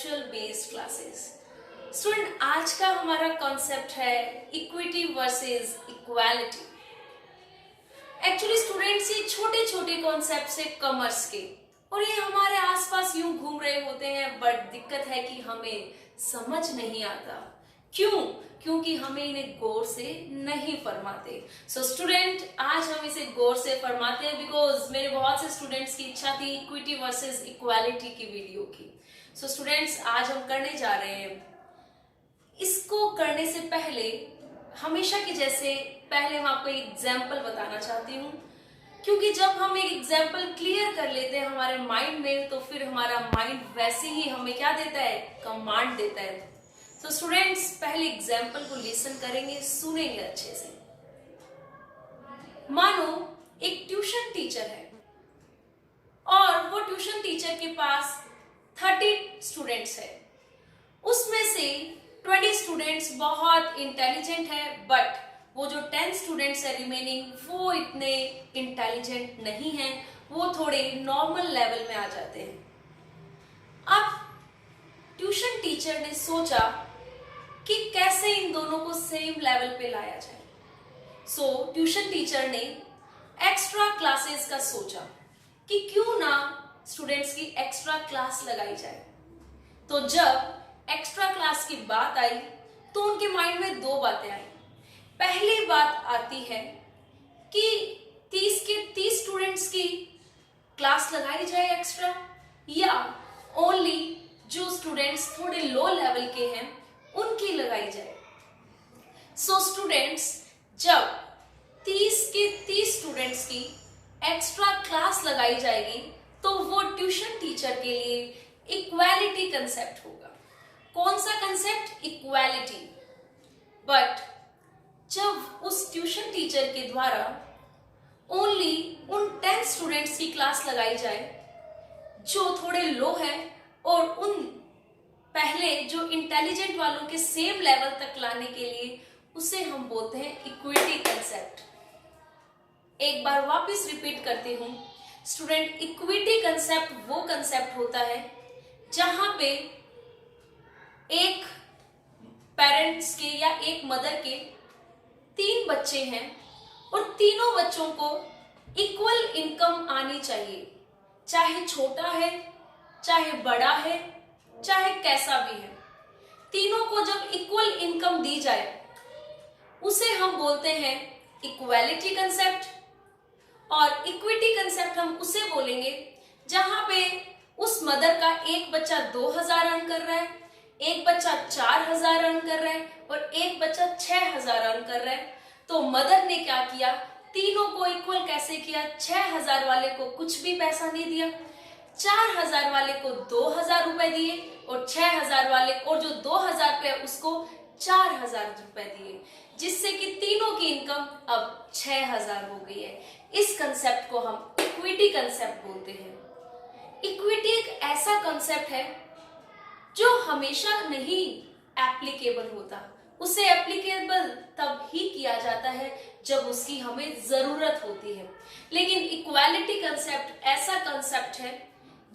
Conceptual based classes. Student, आज का हमारा कॉन्सेप्ट है equity versus equality. Actually students ये छोटे छोटे कॉन्सेप्ट है कॉमर्स के, और ये हमारे आसपास यूं घूम रहे होते हैं, बट दिक्कत है कि हमें समझ नहीं आता। क्यों? क्योंकि हमें इन्हें गौर से नहीं फरमाते। सो स्टूडेंट, आज हम इसे गौर से फरमाते हैं बिकॉज मेरे बहुत से स्टूडेंट्स की इच्छा थी इक्विटी वर्सेस इक्वालिटी की वीडियो की। सो स्टूडेंट्स, आज हम करने जा रहे हैं। इसको करने से पहले हमेशा की जैसे पहले मैं आपको एक एग्जाम्पल बताना चाहती हूँ, क्योंकि जब हम एक एग्जाम्पल क्लियर कर लेते हैं हमारे माइंड में, तो फिर हमारा माइंड वैसे ही हमें क्या देता है, कमांड देता है। तो स्टूडेंट्स, पहले एग्जाम्पल को लिसन करेंगे, सुनेंगे अच्छे से। मानो एक ट्यूशन टीचर है और वो ट्यूशन टीचर के पास 30 स्टूडेंट्स है। उसमें से 20 स्टूडेंट्स बहुत इंटेलिजेंट है, बट वो जो 10 स्टूडेंट्स है रिमेनिंग, वो इतने इंटेलिजेंट नहीं हैं, वो थोड़े नॉर्मल लेवल में आ जाते हैं। अब ट्यूशन टीचर ने सोचा कि कैसे इन दोनों को सेम लेवल पे लाया जाए। सो ट्यूशन टीचर ने एक्स्ट्रा क्लासेस का सोचा कि क्यों ना स्टूडेंट्स की एक्स्ट्रा क्लास लगाई जाए। तो जब एक्स्ट्रा क्लास की बात आई तो उनके माइंड में दो बातें आई। पहली बात आती है कि 30 के 30 स्टूडेंट्स की क्लास लगाई जाए एक्स्ट्रा, या ओनली जो स्टूडेंट्स थोड़े लो लेवल के हैं उनकी लगाई जाए। सो स्टूडेंट्स, जब 30 के 30 स्टूडेंट्स की एक्स्ट्रा क्लास लगाई जाएगी तो वो ट्यूशन टीचर के लिए इक्वालिटी कंसेप्ट होगा। कौन सा कंसेप्ट? इक्वालिटी। बट जब उस ट्यूशन टीचर के द्वारा ओनली उन 10 स्टूडेंट्स की क्लास लगाई जाए जो थोड़े लो है, और उन पहले जो इंटेलिजेंट वालों के सेम लेवल तक लाने के लिए, उसे हम बोलते हैं इक्विटी कंसेप्ट। एक बार वापस रिपीट करती हूं स्टूडेंट, इक्विटी कंसेप्ट वो कंसेप्ट होता है जहां पे एक पेरेंट्स के या एक मदर के 3 बच्चे हैं और तीनों बच्चों को इक्वल इनकम आनी चाहिए, चाहे छोटा है, चाहे बड़ा है, चाहे कैसा भी है। तीनों को जब इक्वल इनकम दी जाए उसे हम बोलते हैं इक्वालिटी कंसेप्ट। और इक्विटी कंसेप्ट हम उसे बोलेंगे जहां पे उस मदर का एक बच्चा 2000 अर्न कर रहा है, एक बच्चा 4000 अर्न कर रहा है और एक बच्चा 6000 अर्न कर रहा है। तो मदर ने क्या किया, तीनों को इक्वल कैसे किया? 6000 वाले को कुछ भी पैसा नहीं दिया, 4000 वाले को 2000 रुपए दिए, और 6000 वाले और जो 2000 पे उसको 4000 रुपए दिए, जिससे कि तीनों की इनकम अब 6000 हो गई है। इस कंसेप्ट को हम इक्विटी कंसेप्ट बोलते हैं। इक्विटी एक ऐसा कंसेप्ट है जो हमेशा नहीं एप्लीकेबल होता, उसे एप्लीकेबल तब ही किया जाता है जब उसकी हमें जरूरत होती है। लेकिन इक्वालिटी कंसेप्ट ऐसा कंसेप्ट है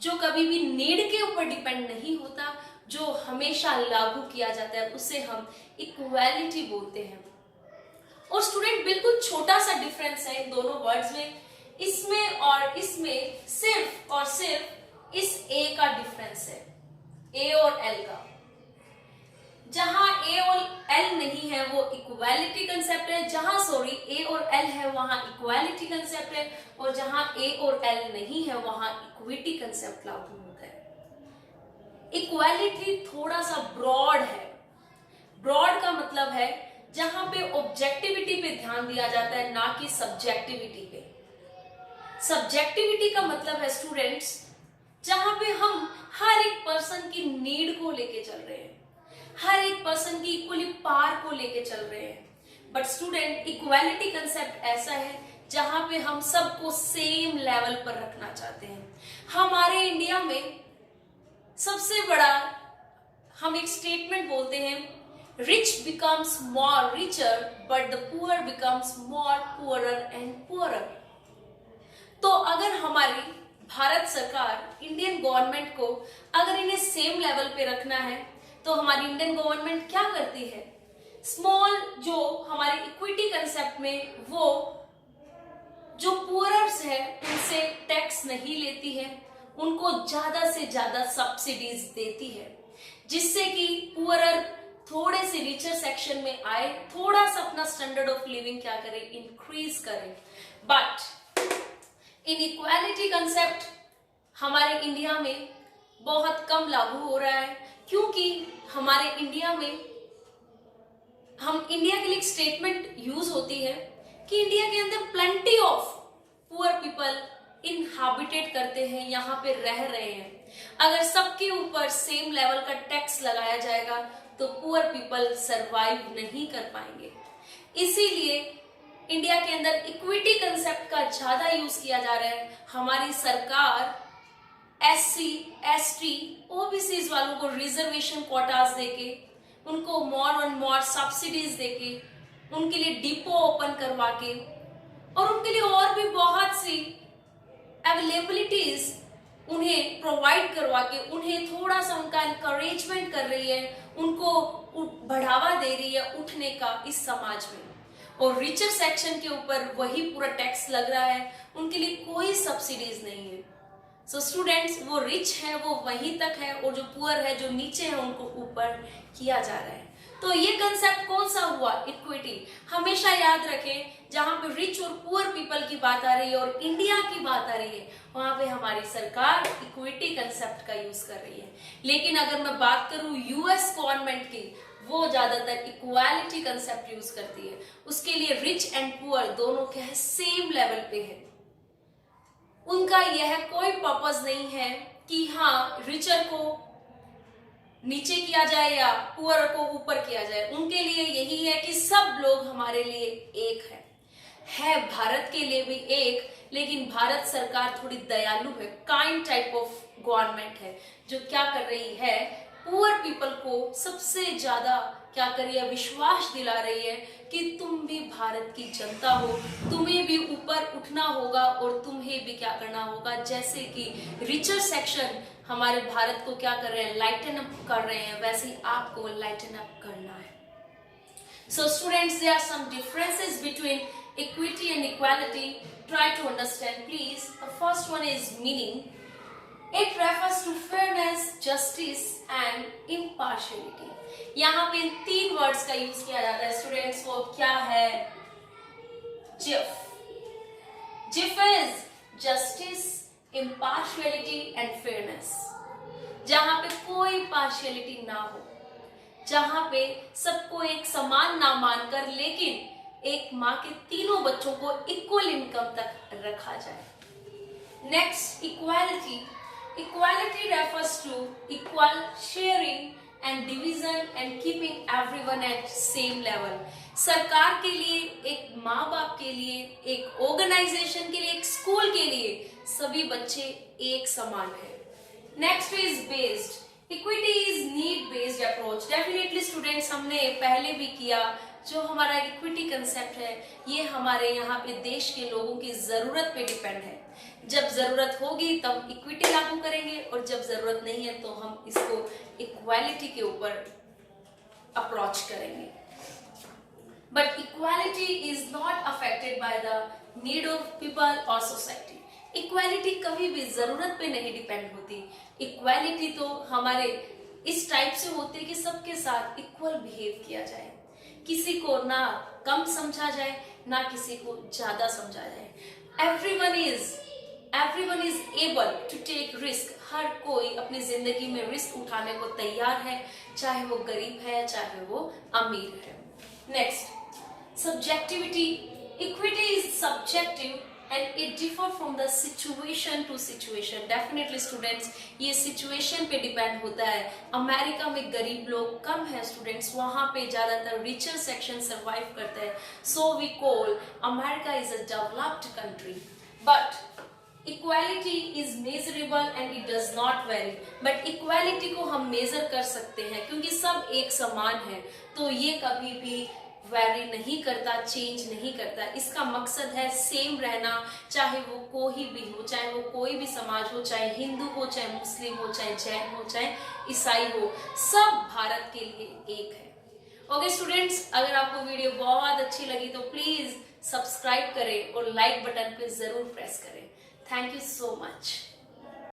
जो कभी भी नीड के ऊपर डिपेंड नहीं होता, जो हमेशा लागू किया जाता है, उसे हम इक्वालिटी बोलते हैं। और स्टूडेंट, बिल्कुल छोटा सा डिफरेंस है इन दोनों वर्ड्स में, इसमें और इसमें सिर्फ और सिर्फ इस ए का डिफरेंस है, ए और एल का। जहां ए और एल नहीं है वो इक्वालिटी कंसेप्ट है, जहां ए और एल है वहां इक्वालिटी कंसेप्ट है, और जहां ए और एल नहीं है वहां इक्विटी कंसेप्ट लागू होता है। इक्वालिटी थोड़ा सा ब्रॉड है। ब्रॉड का मतलब है जहां पे ऑब्जेक्टिविटी पे ध्यान दिया जाता है, ना कि सब्जेक्टिविटी पे। सब्जेक्टिविटी का मतलब है स्टूडेंट्स जहां पे हम हर एक पर्सन की नीड को लेके चल रहे हैं, हर एक पर्सन की इक्वली पार को लेके चल रहे हैं। बट स्टूडेंट, इक्वालिटी कंसेप्ट ऐसा है जहां पे हम सबको सेम लेवल पर रखना चाहते हैं। हमारे इंडिया में सबसे बड़ा हम एक स्टेटमेंट बोलते हैं, rich becomes more richer but the poor becomes more poorer and poorer. तो अगर हमारी भारत सरकार, इंडियन गवर्नमेंट को अगर इन्हें सेम लेवल पे रखना है तो हमारी इंडियन गवर्नमेंट क्या करती है, स्मॉल जो हमारे इक्विटी कंसेप्ट में वो जो पुअरर्स है उनसे टैक्स नहीं लेती है, उनको ज्यादा से ज्यादा सब्सिडीज देती है, जिससे कि पुअरर थोड़े से रिचर सेक्शन में आए, थोड़ा सा अपना स्टैंडर्ड ऑफ लिविंग क्या करे, इंक्रीज करे। बट इनइक्वालिटी कंसेप्ट हमारे इंडिया में बहुत कम लागू हो रहा है, क्योंकि हमारे इंडिया में इंडिया के लिए एक स्टेटमेंट यूज होती है कि इंडिया के अंदर प्लेंटी ऑफ पुअर पीपल इनहैबिटेट करते हैं, यहाँ पे रह रहे हैं। अगर सबके ऊपर सेम लेवल का टैक्स लगाया जाएगा तो पुअर पीपल सरवाइव नहीं कर पाएंगे। इसीलिए इंडिया के अंदर इक्विटी कंसेप्ट का ज्यादा यूज किया जा रहा है। हमारी सरकार SC, ST, OBCs वालों को रिजर्वेशन कोटास देके, उनको मोर एंड मोर सब्सिडीज देके, उनके लिए डिपो ओपन करवा के और उनके लिए और भी बहुत सी अवेलेबिलिटीज उन्हें प्रोवाइड करवा के उन्हें थोड़ा सा उनका एनकरेजमेंट कर रही है, उनको बढ़ावा दे रही है उठने का इस समाज में। और रिचर सेक्शन के ऊपर वही पूरा टैक्स लग रहा है, उनके लिए कोई सब्सिडीज नहीं है। सो स्टूडेंट्स, वो रिच है वो वहीं तक है और जो पुअर है, जो नीचे है, उनको ऊपर किया जा रहा है। तो ये कंसेप्ट कौन सा हुआ, इक्विटी। हमेशा याद रखें, जहां पे रिच और पुअर पीपल की बात आ रही है और इंडिया की बात आ रही है, वहां पे हमारी सरकार इक्विटी कंसेप्ट का यूज कर रही है। लेकिन अगर मैं बात करूं US गवर्नमेंट की, वो ज्यादातर इक्वालिटी कंसेप्ट यूज करती है। उसके लिए रिच एंड पुअर दोनों क्या है, सेम लेवल पे है। उनका यह कोई पर्पस नहीं है कि हाँ रिचर को नीचे किया जाए या पुअर को ऊपर किया जाए। उनके लिए यही है कि सब लोग हमारे लिए एक है भारत के लिए भी एक। लेकिन भारत सरकार थोड़ी दयालु है, काइंड टाइप ऑफ गवर्नमेंट है, जो क्या कर रही है, पुअर पीपल को सबसे ज्यादा क्या कर रही है, विश्वास दिला रही है कि तुम भी भारत की जनता हो, तुम्हें भी ऊपर उठना होगा और तुम्हें भी क्या करना होगा। जैसे कि रिचर सेक्शन हमारे भारत को क्या कर रहे हैं, लाइटन अप कर रहे हैं, वैसे ही आपको लाइटन अप करना है। So students, there are some differences between equity and equality. Try to understand, please. The first one is meaning. It refers to fairness, justice and impartiality. यहाँ पे इन 3 वर्ड्स का यूज किया जाता है स्टूडेंट्स। वो क्या है, GIF. GIF is justice, impartiality and fairness। जहां पे कोई पार्शियलिटी ना हो, जहां पे सबको एक समान ना मानकर लेकिन एक माँ के तीनों बच्चों को इक्वल इनकम तक रखा जाए। Next, equality. Equality refers to equal sharing and division and keeping everyone at same level. सरकार के लिए, एक माँ बाप के लिए, एक ऑर्गेनाइजेशन के लिए, एक स्कूल के लिए सभी बच्चे एक समान है। Next is based. Equity is need based approach. Definitely students, हमने पहले भी किया, जो हमारा इक्विटी कंसेप्ट है ये हमारे यहाँ पे देश के लोगों की जरूरत पे डिपेंड है। जब जरूरत होगी तब इक्विटी लागू करेंगे और जब जरूरत नहीं है तो हम इसको इक्वालिटी के ऊपर अप्रोच करेंगे। But equality is not affected by the need of people और सोसाइटी। इक्वालिटी कभी भी जरूरत पे नहीं डिपेंड होती। इक्वालिटी तो हमारे इस टाइप से होती है कि सबके साथ इक्वल बिहेव किया जाए, किसी को ना कम समझा जाए ना किसी को ज्यादा समझा जाए। Everyone is able to take risk. हर कोई अपनी जिंदगी में रिस्क उठाने को तैयार है, चाहे वो गरीब है चाहे वो अमीर है। Next, subjectivity. Equity is subjective and it differ from the situation to situation. Definitely students, ये situation पे depend होता है। अमेरिका में गरीब लोग कम है स्टूडेंट्स, वहाँ पे ज्यादातर richer section survive करते हैं। So we call America is a developed country. But equality is measurable and it does not vary. But equality को हम measure कर सकते हैं क्योंकि सब एक समान है, तो ये कभी भी वैरी नहीं करता, चेंज नहीं करता। इसका मकसद है सेम रहना, चाहे वो कोई भी हो, चाहे वो कोई भी समाज हो, चाहे हिंदू हो, चाहे मुस्लिम हो, चाहे जैन हो, चाहे ईसाई हो, सब भारत के लिए एक है। ओके स्टूडेंट्स, अगर आपको वीडियो बहुत अच्छी लगी तो प्लीज सब्सक्राइब करें और लाइक बटन पे जरूर प्रेस करें। Thank you so much.